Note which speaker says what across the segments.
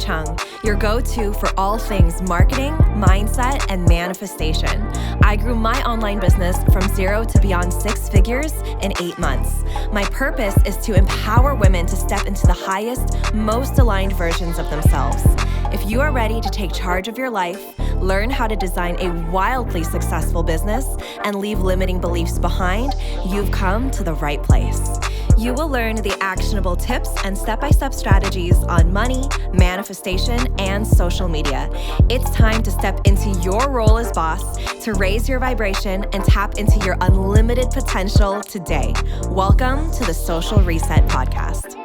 Speaker 1: Chung, your go-to for all things marketing, mindset, and manifestation. I grew my online business from 0 to beyond 6 figures in 8 months. My purpose is to empower women to step into the highest, most aligned versions of themselves. If you are ready to take charge of your life, learn how to design a wildly successful business, and leave limiting beliefs behind, you've come to the right place. You will learn the actionable tips and step-by-step strategies on money, manifestation, and social media. It's time to step into your role as boss, to raise your vibration and tap into your unlimited potential today. Welcome to the Social Reset Podcast.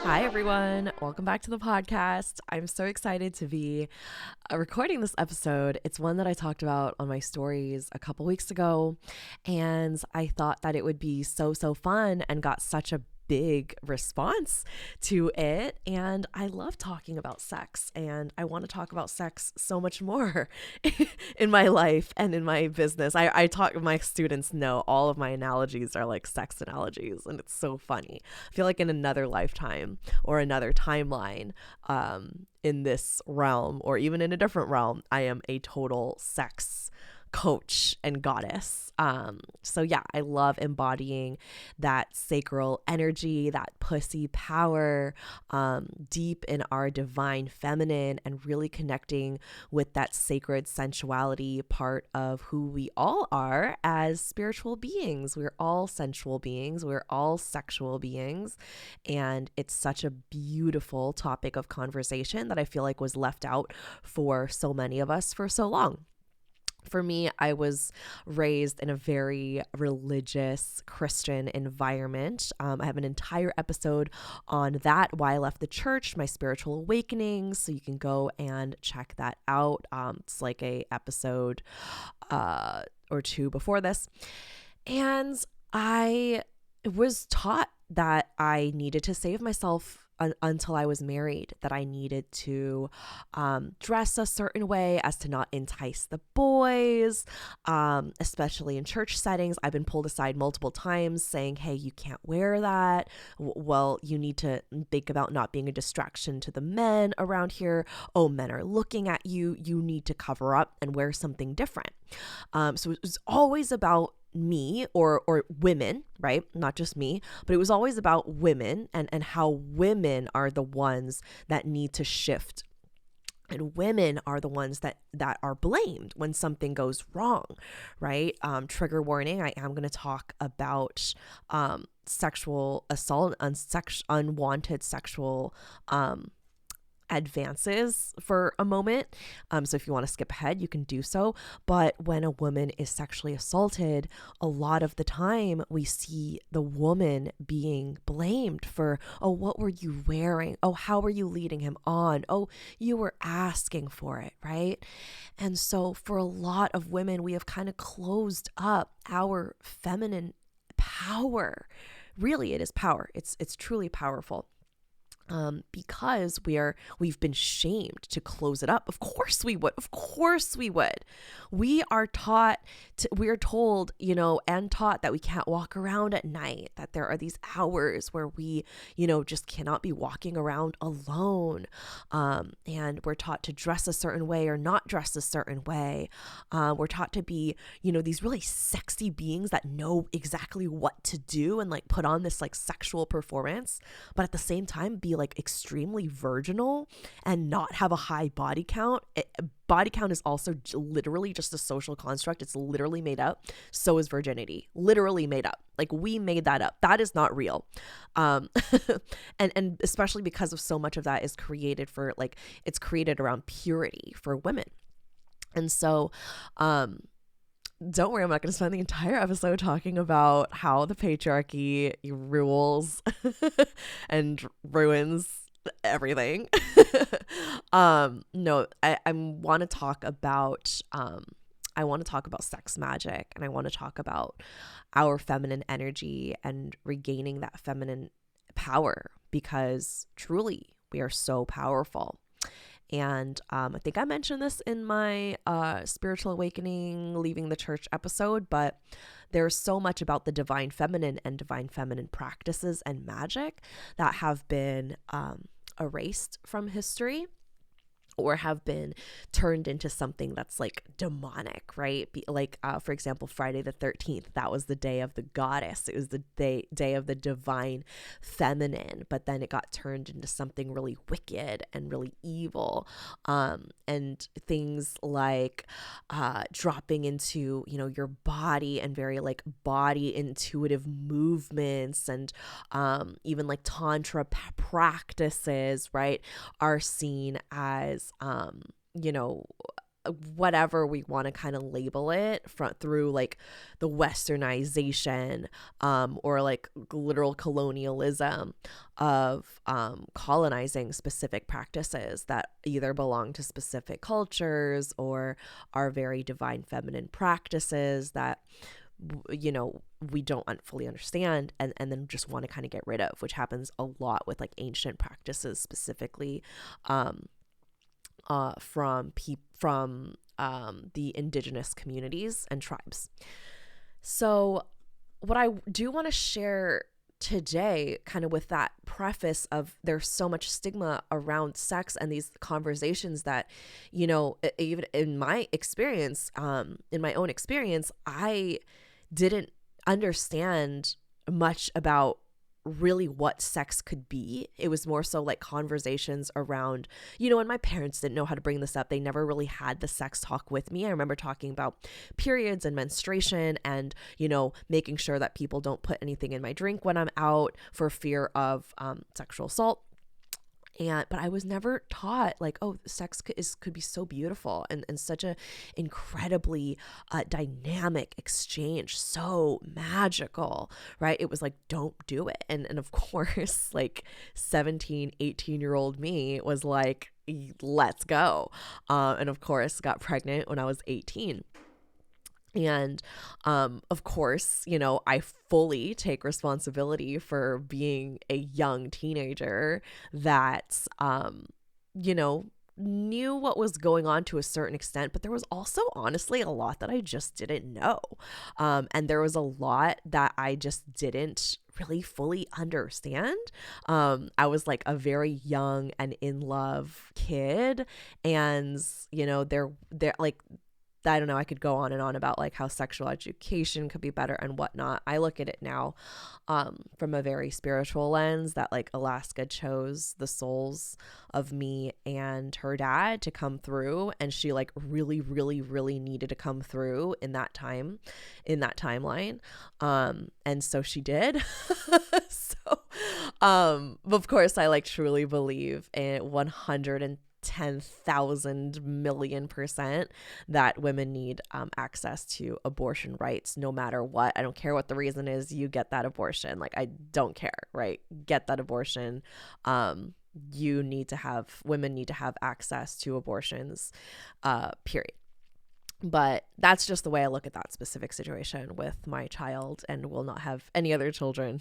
Speaker 1: Hi, everyone. Welcome back to the podcast. I'm so excited to be recording this episode. It's one that I talked about on my stories a couple weeks ago, and I thought that it would be so fun and got such a big response to it. And I love talking about sex, and I want to talk about sex so much more in my life and in my business. I talk, my students know all of my analogies are like sex analogies, and it's so funny. I feel like in another lifetime or another timeline, in this realm or even in a different realm, I am a total sex coach and goddess. So yeah, I love embodying that sacral energy, that pussy power, deep in our divine feminine, and really connecting with that sacred sensuality part of who we all are as spiritual beings. We're all sensual beings. We're all sexual beings. And it's such a beautiful topic of conversation that I feel like was left out for so many of us for so long. For me, I was raised in a very religious Christian environment. I have an entire episode on that, why I left the church, my spiritual awakenings. So you can go and check that out. It's like a episode or two before this. And I was taught that I needed to save myself until I was married, that I needed to dress a certain way as to not entice the boys, especially in church settings. I've been pulled aside multiple times saying, hey, you can't wear that. Well, you need to think about not being a distraction to the men around here. Oh, men are looking at you. You need to cover up and wear something different. So it was always about me or women, right? Not just me, but it was always about women and how women are the ones that need to shift. And women are the ones that are blamed when something goes wrong, right? Trigger warning, I am going to talk about sexual assault, unwanted sexual advances for a moment. So if you want to skip ahead, you can do so. But when a woman is sexually assaulted, a lot of the time we see the woman being blamed for, oh, what were you wearing? Oh, how were you leading him on? Oh, you were asking for it, right? And so for a lot of women, we have kind of closed up our feminine power. Really, it is power. It's truly powerful. Because we've been shamed to close it up. Of course we would. We are told, and taught that we can't walk around at night, that there are these hours where we, just cannot be walking around alone. And we're taught to dress a certain way or not dress a certain way. We're taught to be, these really sexy beings that know exactly what to do and like put on this like sexual performance, but at the same time be like extremely virginal and not have a high body count. Body count is also literally just a social construct. It's literally made up. So is virginity. Literally made up. Like we made that up. That is not real. And especially because of so much of that is created for like, it's created around purity for women. And so, don't worry, I'm not going to spend the entire episode talking about how the patriarchy rules and ruins everything. No, I want to talk about sex magic, and I want to talk about our feminine energy and regaining that feminine power, because truly we are so powerful. And I think I mentioned this in my spiritual awakening, leaving the church episode, but there's so much about the divine feminine and divine feminine practices and magic that have been erased from history, or have been turned into something that's like demonic, right? For example, Friday the 13th, that was the day of the goddess. It was the day of the divine feminine, but then it got turned into something really wicked and really evil. And things like dropping into, your body and very like body intuitive movements, and even like tantra practices, right, are seen as whatever we want to kind of label it through like the westernization or like literal colonialism of colonizing specific practices that either belong to specific cultures or are very divine feminine practices that we don't fully understand, and then just want to kind of get rid of, which happens a lot with like ancient practices, specifically from the indigenous communities and tribes. So what I do want to share today, kind of with that preface of there's so much stigma around sex and these conversations that, even in my experience, in my own experience, I didn't understand much about really what sex could be. It was more so like conversations around, and my parents didn't know how to bring this up. They never really had the sex talk with me. I remember talking about periods and menstruation and, making sure that people don't put anything in my drink when I'm out for fear of sexual assault. But I was never taught like, oh, sex could be so beautiful and such a incredibly dynamic exchange, so magical, right? It was like, don't do it. And of course, like 17, 18-year-old me was like, let's go. And of course, got pregnant when I was 18. And of course, I fully take responsibility for being a young teenager that, knew what was going on to a certain extent, but there was also honestly a lot that I just didn't know. And there was a lot that I just didn't really fully understand. I was like a very young and in love kid, and, they're like, I don't know, I could go on and on about like how sexual education could be better and whatnot. I look at it now from a very spiritual lens, that like Alaska chose the souls of me and her dad to come through, and she like really, really, really needed to come through in that timeline. And so she did. So of course I like truly believe in 110,000 million% that women need access to abortion rights no matter what. I don't care what the reason is, you get that abortion. Like, I don't care, right? Get that abortion. Women need to have access to abortions, period. But that's just the way I look at that specific situation with my child, and will not have any other children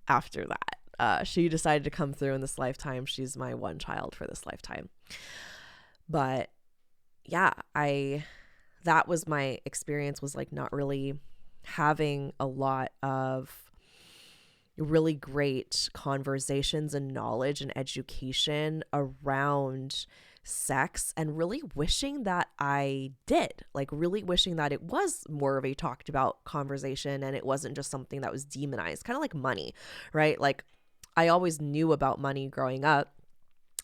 Speaker 1: after that. She decided to come through in this lifetime. She's my one child for this lifetime. But yeah, that was my experience, was like not really having a lot of really great conversations and knowledge and education around sex, and really wishing that I did, like really wishing that it was more of a talked about conversation and it wasn't just something that was demonized, kind of like money, right? Like, I always knew about money growing up.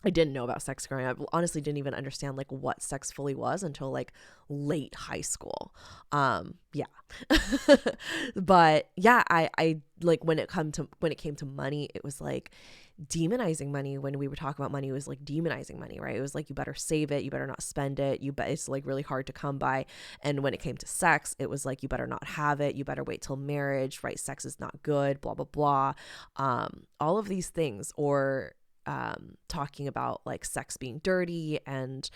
Speaker 1: I didn't know about sex growing up. Honestly, didn't even understand like what sex fully was until like late high school. Yeah. But yeah, I like when it came to money, it was like demonizing money. When we were talking about money, it was like demonizing money, right? It was like, you better save it, you better not spend it, it's like really hard to come by. And when it came to sex, it was like, you better not have it, you better wait till marriage, right? Sex is not good, blah blah blah. All of these things, or talking about like sex being dirty and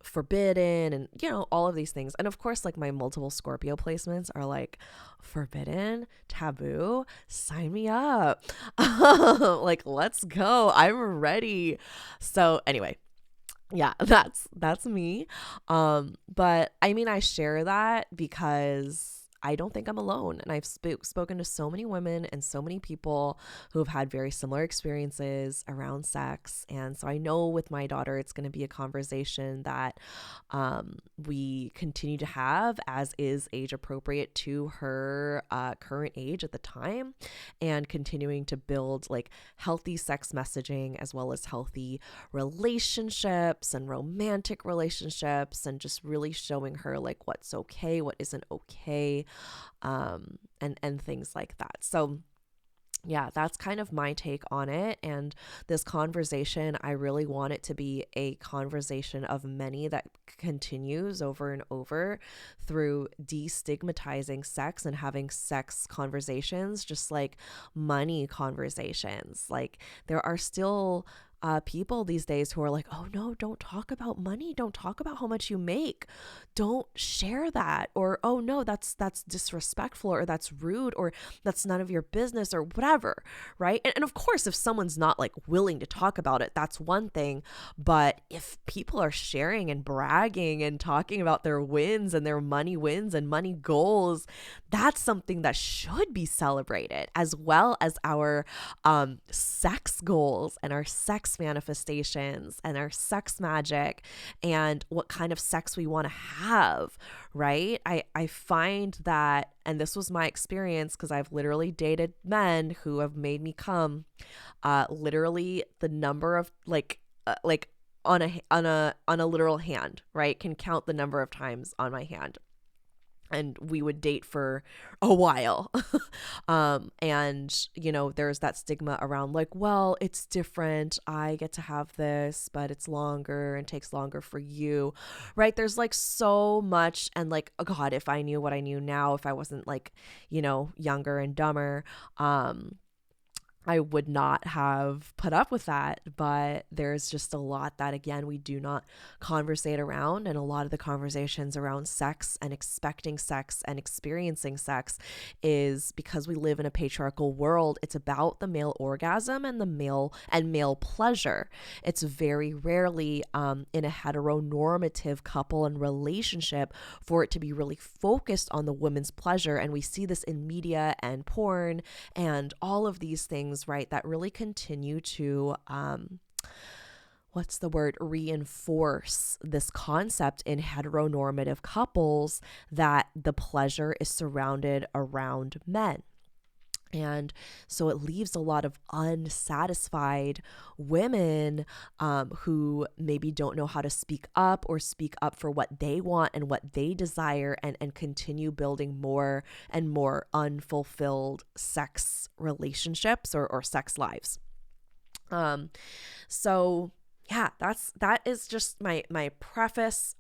Speaker 1: forbidden, and all of these things. And of course, like my multiple Scorpio placements are like forbidden, taboo, sign me up. Like, let's go, I'm ready. So anyway, Yeah, that's me. But I mean, I share that because I don't think I'm alone, and I've spoken to so many women and so many people who have had very similar experiences around sex, and so I know with my daughter, it's going to be a conversation that we continue to have, as is age appropriate to her current age at the time, and continuing to build like healthy sex messaging as well as healthy relationships and romantic relationships, and just really showing her like what's okay, what isn't okay, and things like that. So yeah, that's kind of my take on it. And this conversation, I really want it to be a conversation of many that continues over and over through destigmatizing sex and having sex conversations, just like money conversations. Like, there are still people these days who are like, oh no, don't talk about money. Don't talk about how much you make. Don't share that. Or, oh no, that's disrespectful, or that's rude, or that's none of your business, or whatever. Right. And of course, if someone's not like willing to talk about it, that's one thing. But if people are sharing and bragging and talking about their wins and their money wins and money goals, that's something that should be celebrated, as well as our sex goals and our sex manifestations and our sex magic and what kind of sex we want to have, right? I find that, and this was my experience because I've literally dated men who have made me come, literally the number of like on a literal hand, right? Can count the number of times on my hand. And we would date for a while. And, you know, there's that stigma around like, well, it's different. I get to have this, but it's longer and takes longer for you, right? There's like so much. And like, oh God, if I knew what I knew now, if I wasn't like, you know, younger and dumber, I would not have put up with that. But there's just a lot that, again, we do not conversate around. And a lot of the conversations around sex and expecting sex and experiencing sex is because we live in a patriarchal world. It's about the male orgasm and the male pleasure. It's very rarely in a heteronormative couple and relationship for it to be really focused on the woman's pleasure. And we see this in media and porn and all of these things, right, that really continue to reinforce this concept in heteronormative couples that the pleasure is surrounded around men. And so it leaves a lot of unsatisfied women who maybe don't know how to speak up or speak up for what they want and what they desire, and continue building more and more unfulfilled sex relationships or sex lives. So yeah, that is just my preface.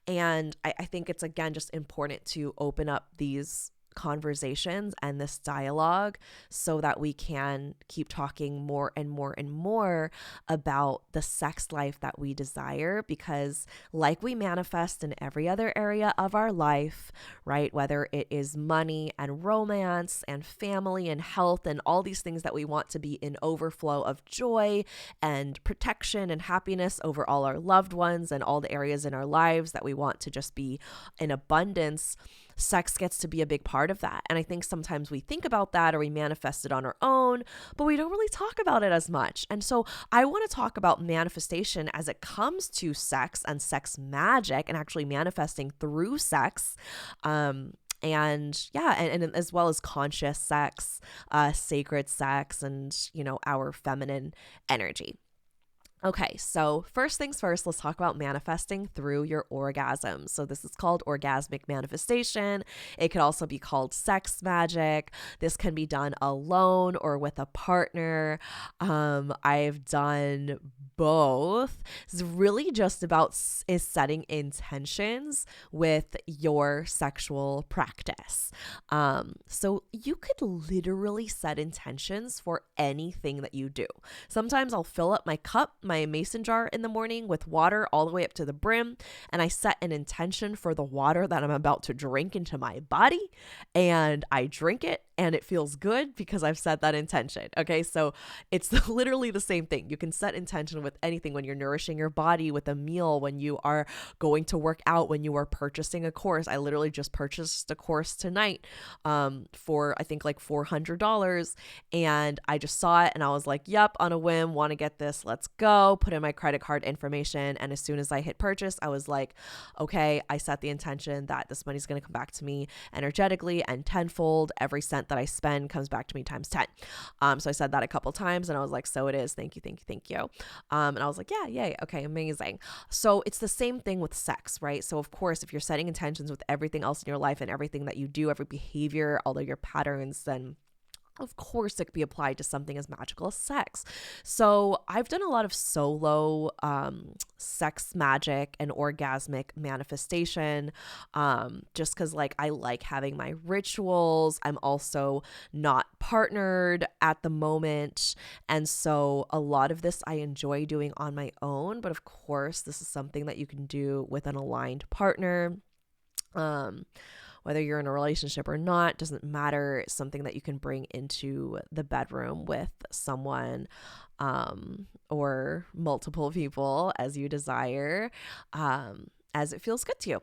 Speaker 1: And I think it's, again, just important to open up these conversations and this dialogue so that we can keep talking more and more and more about the sex life that we desire, because like we manifest in every other area of our life, right, whether it is money and romance and family and health and all these things that we want to be in overflow of joy and protection and happiness over all our loved ones and all the areas in our lives that we want to just be in abundance, sex gets to be a big part of that. And I think sometimes we think about that or we manifest it on our own, but we don't really talk about it as much. And so I want to talk about manifestation as it comes to sex and sex magic and actually manifesting through sex. And yeah, and as well as conscious sex, sacred sex, and, you know, our feminine energy. Okay, so first things first, let's talk about manifesting through your orgasm. So this is called orgasmic manifestation. It could also be called sex magic. This can be done alone or with a partner. I've done both. It's really just about is setting intentions with your sexual practice. So you could literally set intentions for anything that you do. Sometimes I'll fill up my cup, my mason jar in the morning with water all the way up to the brim, and I set an intention for the water that I'm about to drink into my body, and I drink it and it feels good because I've set that intention. Okay, so it's literally the same thing. You can set intention with anything: when you're nourishing your body with a meal, when you are going to work out, when you are purchasing a course. I literally just purchased a course tonight for I think like $400, and I just saw it and I was like, yep, on a whim, want to get this, let's go. Put in my credit card information, and as soon as I hit purchase, I was like, okay, I set the intention that this money's going to come back to me energetically and tenfold. Every cent that I spend comes back to me times 10. So I said that a couple times, and I was like, so it is. Thank you, thank you, thank you. And I was like, yeah, yay, okay, amazing. So it's the same thing with sex, right? So of course, if you're setting intentions with everything else in your life and everything that you do, every behavior, all of your patterns, then of course it could be applied to something as magical as sex. So I've done a lot of solo sex magic and orgasmic manifestation, just because like I like having my rituals. I'm also not partnered at the moment, and so a lot of this I enjoy doing on my own, but of course this is something that you can do with an aligned partner. Whether you're in a relationship or not, doesn't matter. It's something that you can bring into the bedroom with someone, or multiple people as you desire, as it feels good to you.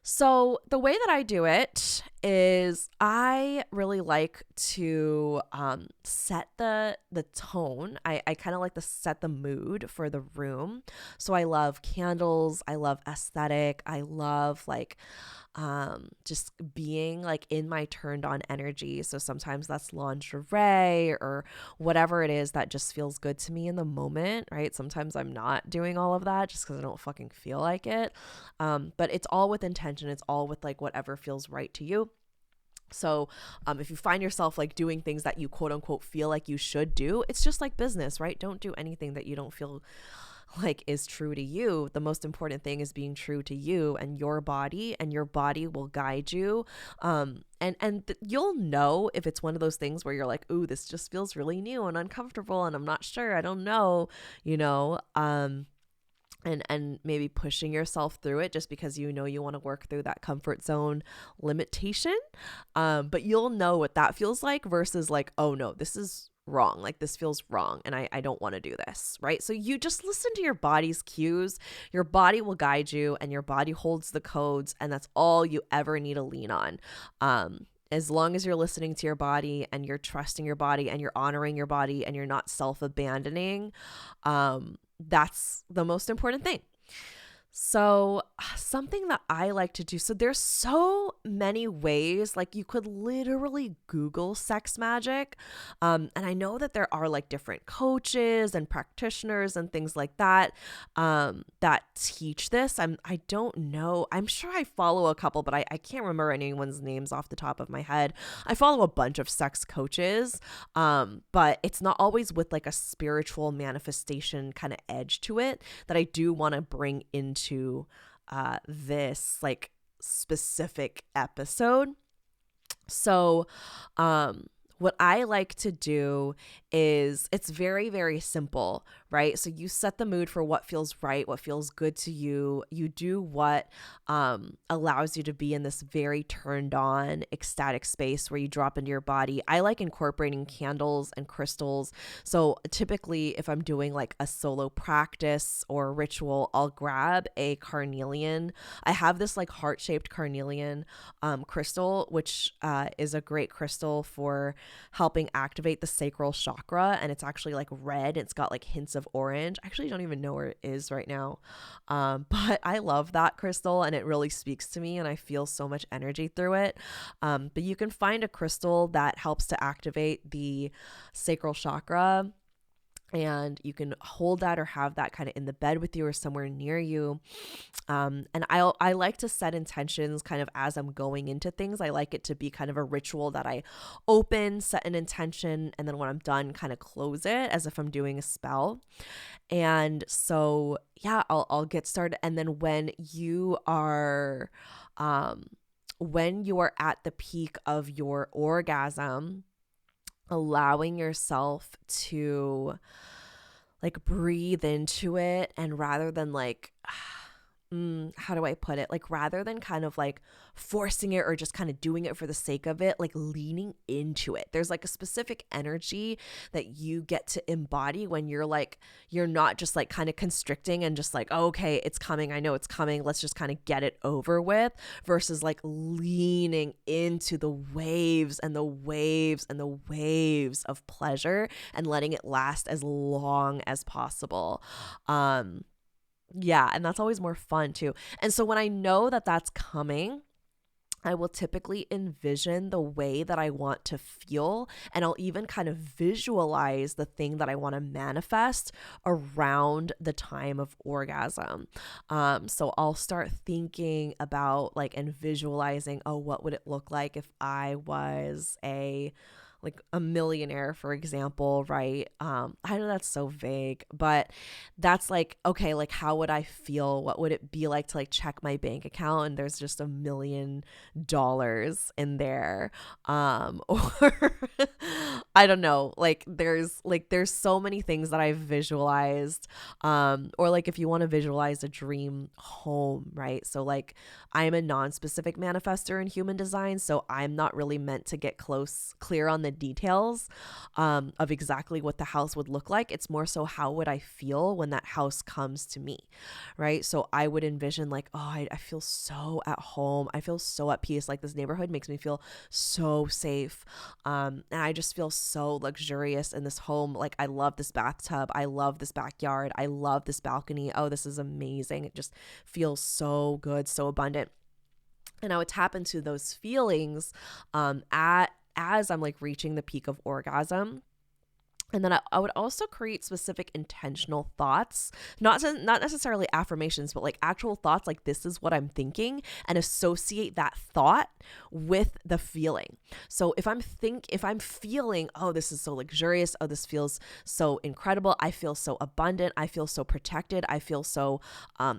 Speaker 1: So the way that I do it is I really like to set the tone. I kind of like to set the mood for the room. So I love candles. I love aesthetic. I love like just being like in my turned on energy. So sometimes that's lingerie or whatever it is that just feels good to me in the moment, right? Sometimes I'm not doing all of that just because I don't fucking feel like it. But it's all with intention. It's all with like whatever feels right to you. So if you find yourself like doing things that you quote unquote feel like you should do, it's just like business, right? Don't do anything that you don't feel like is true to you. The most important thing is being true to you and your body will guide you. You'll know if it's one of those things where you're like, ooh, this just feels really new and uncomfortable and I'm not sure, I don't know, and maybe pushing yourself through it just because you want to work through that comfort zone limitation. But you'll know what that feels like versus like, oh no, this is wrong. Like this feels wrong and I don't want to do this, right? So you just listen to your body's cues. Your body will guide you and your body holds the codes, and that's all you ever need to lean on. As long as you're listening to your body and you're trusting your body and you're honoring your body and you're not self-abandoning, that's the most important thing. So something that I like to do, so there's so many ways, like you could literally Google sex magic. And I know that there are like different coaches and practitioners and things like that, that teach this. I don't know. I'm sure I follow a couple, but I can't remember anyone's names off the top of my head. I follow a bunch of sex coaches, but it's not always with like a spiritual manifestation kind of edge to it that I do want to bring into this like specific episode. So what I like to do is it's very, very simple, right? So you set the mood for what feels right, what feels good to you. You do what allows you to be in this very turned on, ecstatic space where you drop into your body. I like incorporating candles and crystals. So typically if I'm doing like a solo practice or ritual, I'll grab a carnelian. I have this like heart-shaped carnelian crystal, which is a great crystal for helping activate the sacral chakra, and it's actually like red. It's got like hints of orange. I actually don't even know where it is right now, but I love that crystal and it really speaks to me and I feel so much energy through it. But you can find a crystal that helps to activate the sacral chakra, and you can hold that or have that kind of in the bed with you or somewhere near you. And I like to set intentions kind of as I'm going into things. I like it to be kind of a ritual that I open, set an intention, and then when I'm done, kind of close it as if I'm doing a spell. And so, yeah, I'll get started. And then when you are at the peak of your orgasm, allowing yourself to like breathe into it, and rather than like how do I put it? Like rather than kind of like forcing it or just kind of doing it for the sake of it, like leaning into it. There's like a specific energy that you get to embody when you're like, you're not just like kind of constricting and just like, oh, okay, it's coming. I know it's coming. Let's just kind of get it over with, versus like leaning into the waves and the waves and the waves of pleasure and letting it last as long as possible. Yeah, and that's always more fun too. And so when I know that that's coming, I will typically envision the way that I want to feel, and I'll even kind of visualize the thing that I want to manifest around the time of orgasm. So I'll start thinking about like and visualizing, oh, what would it look like if I was a millionaire, for example, right? I know that's so vague, but that's like, okay, like how would I feel? What would it be like to like check my bank account and there's just $1 million in there? Or I don't know, there's so many things that I've visualized. Or like if you want to visualize a dream home, right? So like I'm a non-specific manifester in human design, so I'm not really meant to get clear on the details of exactly what the house would look like. It's more so how would I feel when that house comes to me, right? So I would envision like, oh, I feel so at home. I feel so at peace. Like this neighborhood makes me feel so safe. And I just feel so luxurious in this home. Like I love this bathtub. I love this backyard. I love this balcony. Oh, this is amazing. It just feels so good, so abundant. And I would tap into those feelings as I'm like reaching the peak of orgasm. And then I would also create specific intentional thoughts, not necessarily affirmations, but like actual thoughts, like this is what I'm thinking, and associate that thought with the feeling. So if I'm feeling, oh, this is so luxurious, oh, this feels so incredible, I feel so abundant, I feel so protected, I feel so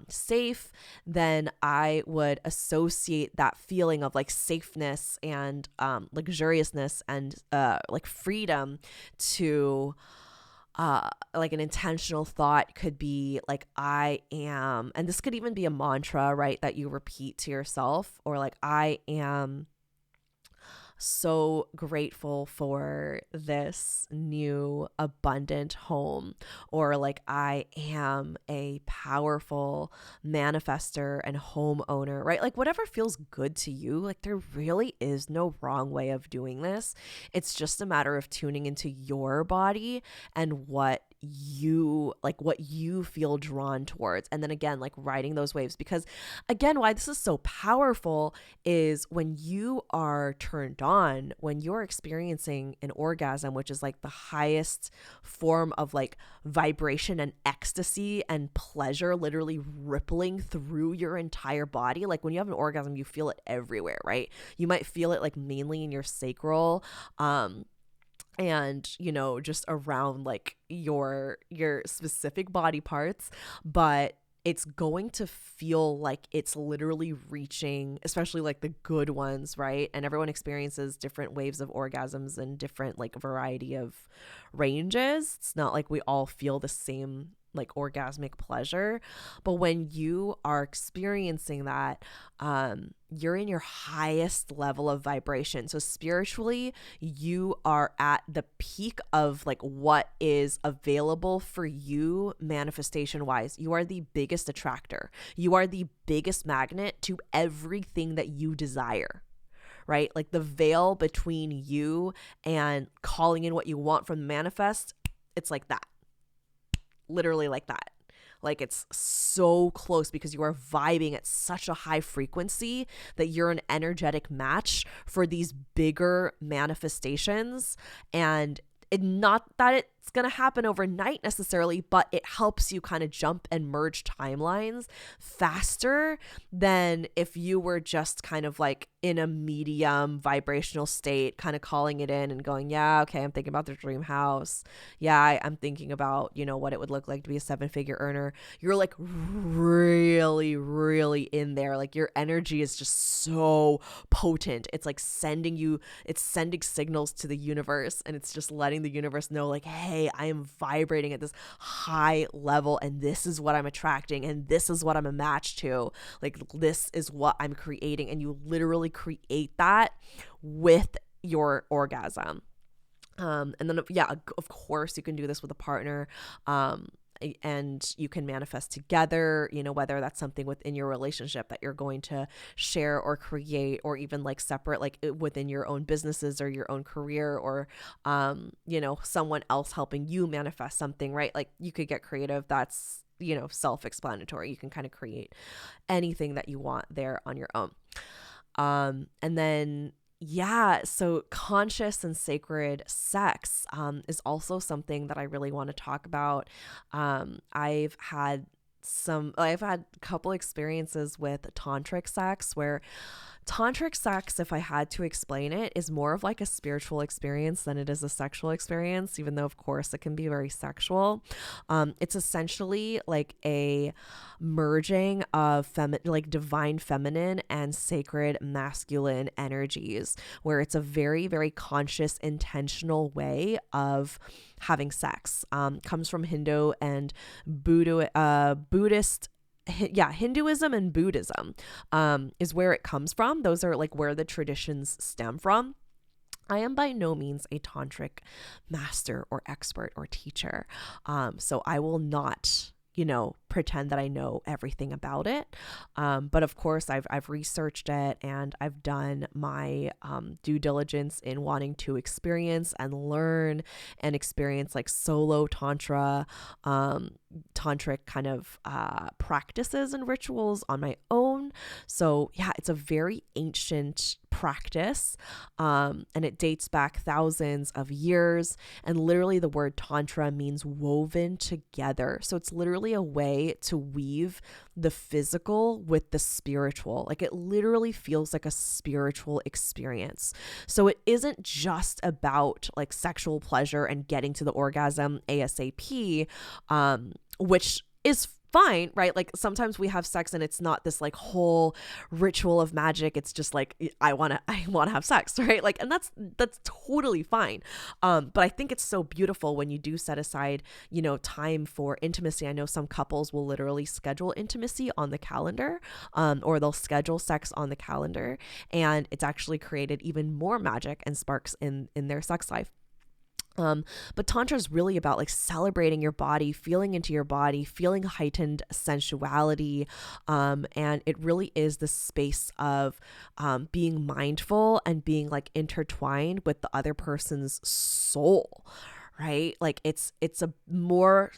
Speaker 1: safe, then I would associate that feeling of like safeness and luxuriousness and like freedom to like an intentional thought could be like, I am, and this could even be a mantra, right, that you repeat to yourself, or like, I am so grateful for this new abundant home, or like I am a powerful manifester and homeowner, right? Like whatever feels good to you, like there really is no wrong way of doing this. It's just a matter of tuning into your body and what you feel drawn towards, and then again like riding those waves. Because again, why this is so powerful is when you are turned on, when you're experiencing an orgasm, which is like the highest form of like vibration and ecstasy and pleasure literally rippling through your entire body. Like when you have an orgasm, you feel it everywhere, right? You might feel it like mainly in your sacral, and just around like your specific body parts, but it's going to feel like it's literally reaching, especially like the good ones, right? And everyone experiences different waves of orgasms and different like variety of ranges. It's not like we all feel the same like orgasmic pleasure, but when you are experiencing that, you're in your highest level of vibration. So spiritually, you are at the peak of like what is available for you manifestation wise. You are the biggest attractor. You are the biggest magnet to everything that you desire, right? Like the veil between you and calling in what you want from the manifest, it's like that. Literally like that. Like it's so close because you are vibing at such a high frequency that you're an energetic match for these bigger manifestations. And not that it's going to happen overnight necessarily, but it helps you kind of jump and merge timelines faster than if you were just kind of like in a medium vibrational state, kind of calling it in and going, yeah, okay, I'm thinking about the dream house. Yeah, I'm thinking about, what it would look like to be a 7-figure earner. You're like really, really in there. Like your energy is just so potent. It's like sending signals to the universe, and it's just letting the universe know like, hey, hey, I am vibrating at this high level, and this is what I'm attracting, and this is what I'm a match to. Like, this is what I'm creating. And you literally create that with your orgasm. And then, yeah, of course, you can do this with a partner. And you can manifest together, whether that's something within your relationship that you're going to share or create, or even like separate, like within your own businesses or your own career, or, someone else helping you manifest something, right? Like, you could get creative. That's, self-explanatory. You can kind of create anything that you want there on your own. And then, yeah, so conscious and sacred sex is also something that I really want to talk about. I've had a couple experiences with tantric sex, where tantric sex, if I had to explain it, is more of like a spiritual experience than it is a sexual experience, even though of course it can be very sexual. It's essentially like a merging of like divine feminine and sacred masculine energies, where it's a very, very conscious, intentional way of having sex. Comes from Hindu and Buddhist. Hinduism and Buddhism is where it comes from. Those are like where the traditions stem from. I am by no means a tantric master or expert or teacher. So I will not, pretend that I know everything about it. But of course, I've researched it, and I've done my due diligence in wanting to experience and learn and experience like solo tantric kind of practices and rituals on my own. So yeah, it's a very ancient practice, and it dates back thousands of years. And literally the word tantra means woven together. So it's literally a way to weave the physical with the spiritual. Like, it literally feels like a spiritual experience. So it isn't just about like sexual pleasure and getting to the orgasm ASAP, which is fine, right? Like, sometimes we have sex and it's not this like whole ritual of magic. It's just like, I want to have sex, right? Like, and that's totally fine. But I think it's so beautiful when you do set aside, time for intimacy. I know some couples will literally schedule intimacy on the calendar, or they'll schedule sex on the calendar, and it's actually created even more magic and sparks in their sex life. But Tantra is really about like celebrating your body, feeling into your body, feeling heightened sensuality. And it really is the space of being mindful and being like intertwined with the other person's soul. Right? Like, it's slower,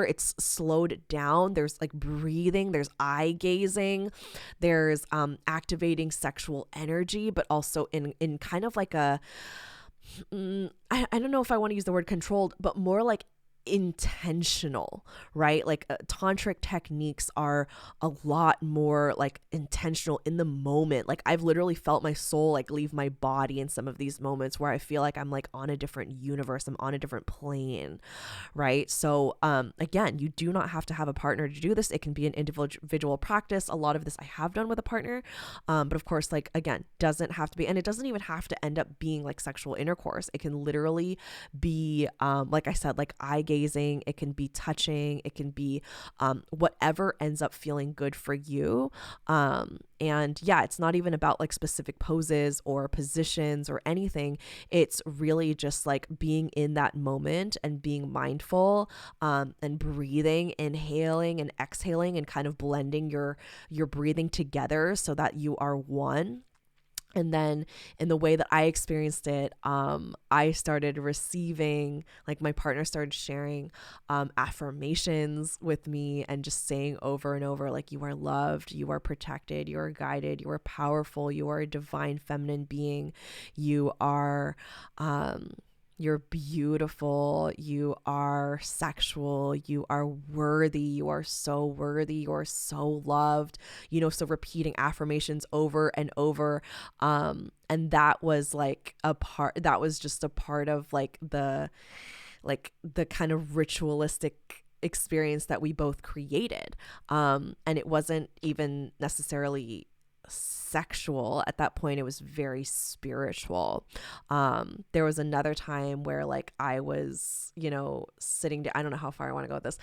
Speaker 1: it's slowed down. There's like breathing, there's eye gazing, there's activating sexual energy, but also in kind of like a, I don't know if I want to use the word controlled, but more like intentional, right? Like, tantric techniques are a lot more like intentional in the moment. Like, I've literally felt my soul like leave my body in some of these moments where I feel like I'm like on a different universe, I'm on a different plane, right? So again, you do not have to have a partner to do this. It can be an individual practice. A lot of this I have done with a partner, but of course, like, again, doesn't have to be, and it doesn't even have to end up being like sexual intercourse. It can literally be like I said, like eye gazing, it can be touching, it can be whatever ends up feeling good for you. And yeah, it's not even about like specific poses or positions or anything. It's really just like being in that moment and being mindful, and breathing, inhaling and exhaling, and kind of blending your breathing together so that you are one. And then in the way that I experienced it, I started receiving, like my partner started sharing affirmations with me and just saying over and over, like, you are loved, you are protected, you are guided, you are powerful, you are a divine feminine being, you are you're beautiful, you are sexual, you are worthy, you are so worthy, you are so loved, so repeating affirmations over and over. And that was like that was just a part of like the kind of ritualistic experience that we both created. And it wasn't even necessarily sexual. At that point, it was very spiritual. There was another time where like I was, sitting down. I don't know how far I want to go with this.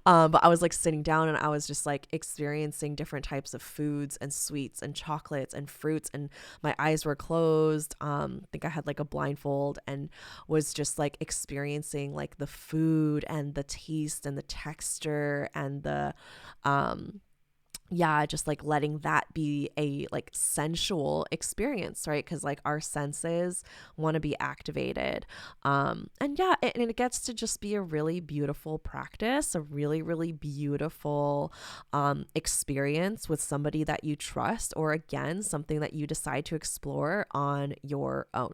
Speaker 1: But I was like sitting down and I was just like experiencing different types of foods and sweets and chocolates and fruits, and my eyes were closed. I think I had like a blindfold and was just like experiencing like the food and the taste and the texture and the just like letting that be a like sensual experience, right? Because like our senses want to be activated. And it gets to just be a really beautiful practice, a really, really beautiful experience with somebody that you trust, or again, something that you decide to explore on your own.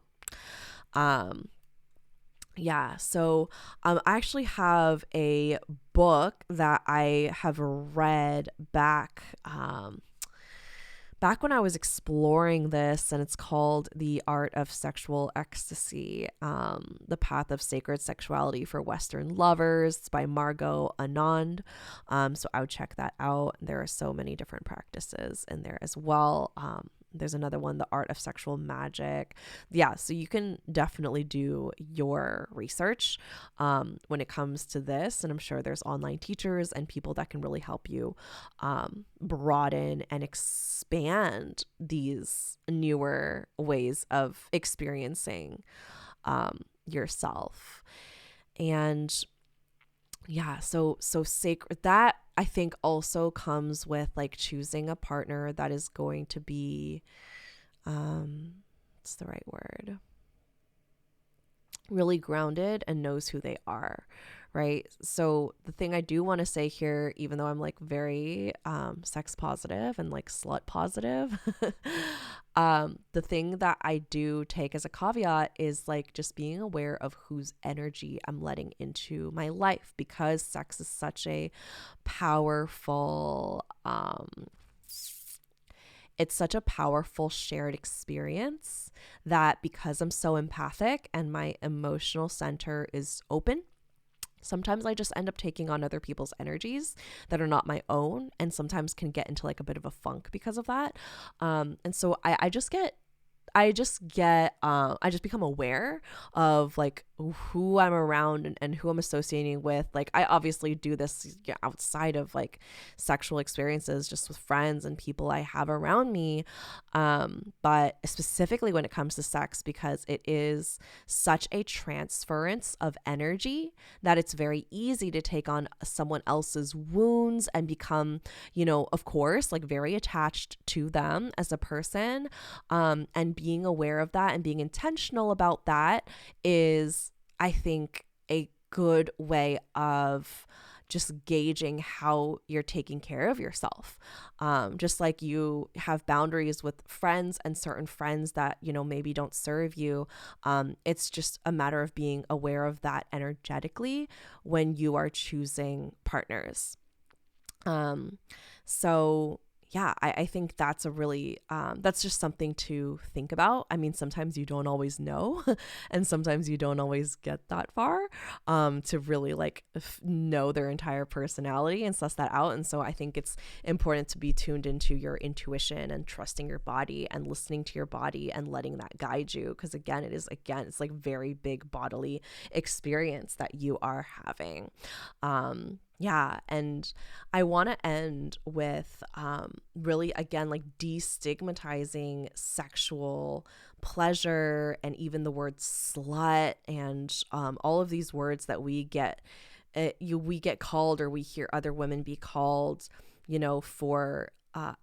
Speaker 1: I actually have a book that I have read back when I was exploring this, and it's called The Art of Sexual Ecstasy, The Path of Sacred Sexuality for Western Lovers. It's by Margot Anand. So I would check that out. There are so many different practices in there as well. There's another one, The Art of Sexual Magic. So you can definitely do your research when it comes to this. And I'm sure there's online teachers and people that can really help you broaden and expand these newer ways of experiencing yourself. And so sacred, that I think also comes with like choosing a partner that is going to be, what's the right word? Really grounded and knows who they are, right? So the thing I do want to say here, even though I'm like very sex positive and like slut positive, the thing that I do take as a caveat is like just being aware of whose energy I'm letting into my life, because sex is such a powerful it's such a powerful shared experience that, because I'm so empathic and my emotional center is open, sometimes I just end up taking on other people's energies that are not my own, and sometimes can get into like a bit of a funk because of that. And so I just become aware of like who I'm around and who I'm associating with. Like I obviously do this outside of like sexual experiences, just with friends and people I have around me. But specifically when it comes to sex, because it is such a transference of energy that it's very easy to take on someone else's wounds and become, of course, like very attached to them as a person. And being aware of that and being intentional about that is, I think, a good way of just gauging how you're taking care of yourself. Just like you have boundaries with friends and certain friends that, maybe don't serve you. It's just a matter of being aware of that energetically when you are choosing partners. I think that's a really, that's just something to think about. I mean, sometimes you don't always know, and sometimes you don't always get that far to really like know their entire personality and suss that out. And so I think it's important to be tuned into your intuition and trusting your body and listening to your body and letting that guide you. Because it's like very big bodily experience that you are having. And I want to end with really, again, like destigmatizing sexual pleasure and even the word slut and all of these words that we get called, or we hear other women be called, for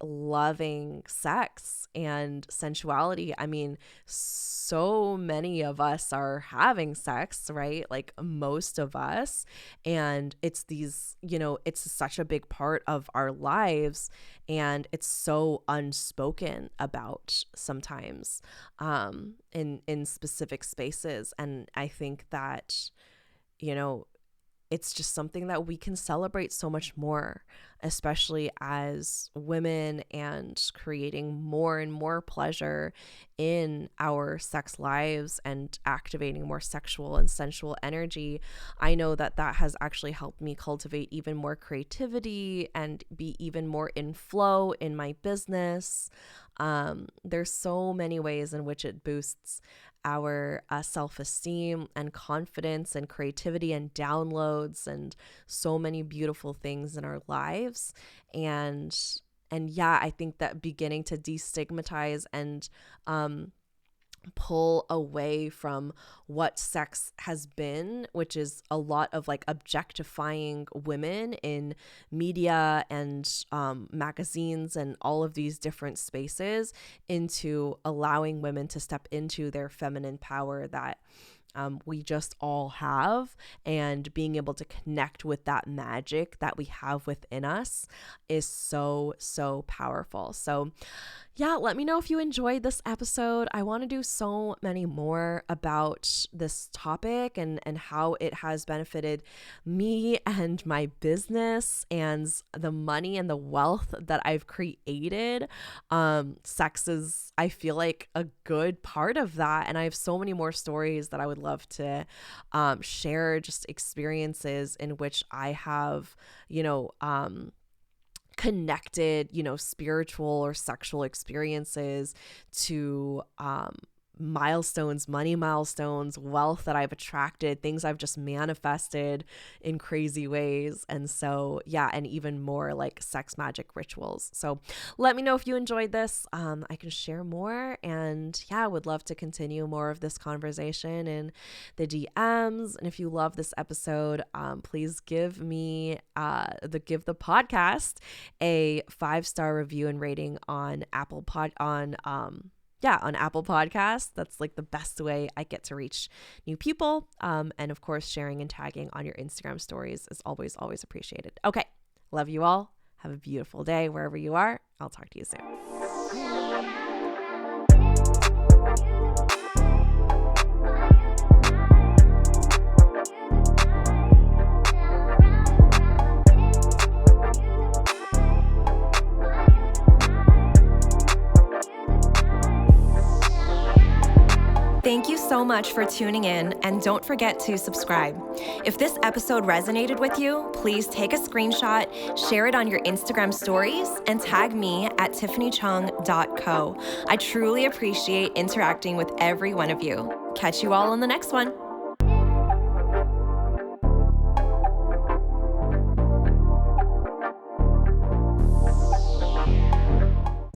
Speaker 1: loving sex and sensuality. I mean, so many of us are having sex, right? Like most of us. And it's these, it's such a big part of our lives, and it's so unspoken about sometimes in specific spaces. And I think that, it's just something that we can celebrate so much more, especially as women, and creating more and more pleasure in our sex lives and activating more sexual and sensual energy. I know that that has actually helped me cultivate even more creativity and be even more in flow in my business. There's so many ways in which it boosts our self-esteem and confidence and creativity and downloads and so many beautiful things in our lives. And yeah, I think that beginning to destigmatize and pull away from what sex has been, which is a lot of like objectifying women in media and magazines and all of these different spaces, into allowing women to step into their feminine power that we just all have, and being able to connect with that magic that we have within us is so, so powerful. So yeah, let me know if you enjoyed this episode. I want to do so many more about this topic and how it has benefited me and my business and the money and the wealth that I've created. Sex is, I feel like, a good part of that. And I have so many more stories that I would love to share, just experiences in which I have, connected, spiritual or sexual experiences to milestones, money milestones, wealth that I've attracted, things I've just manifested in crazy ways. And so, yeah, and even more like sex magic rituals. So let me know if you enjoyed this. I can share more, and yeah, I would love to continue more of this conversation in the DMs. And if you love this episode, please give me give the podcast a 5-star review and rating on Apple Podcasts. That's like the best way I get to reach new people. And of course, sharing and tagging on your Instagram stories is always, always appreciated. Okay. Love you all. Have a beautiful day wherever you are. I'll talk to you soon. Thank you so much for tuning in, and don't forget to subscribe. If this episode resonated with you, please take a screenshot, share it on your Instagram stories, and tag me at tiffanychung.co. I truly appreciate interacting with every one of you. Catch you all on the next one.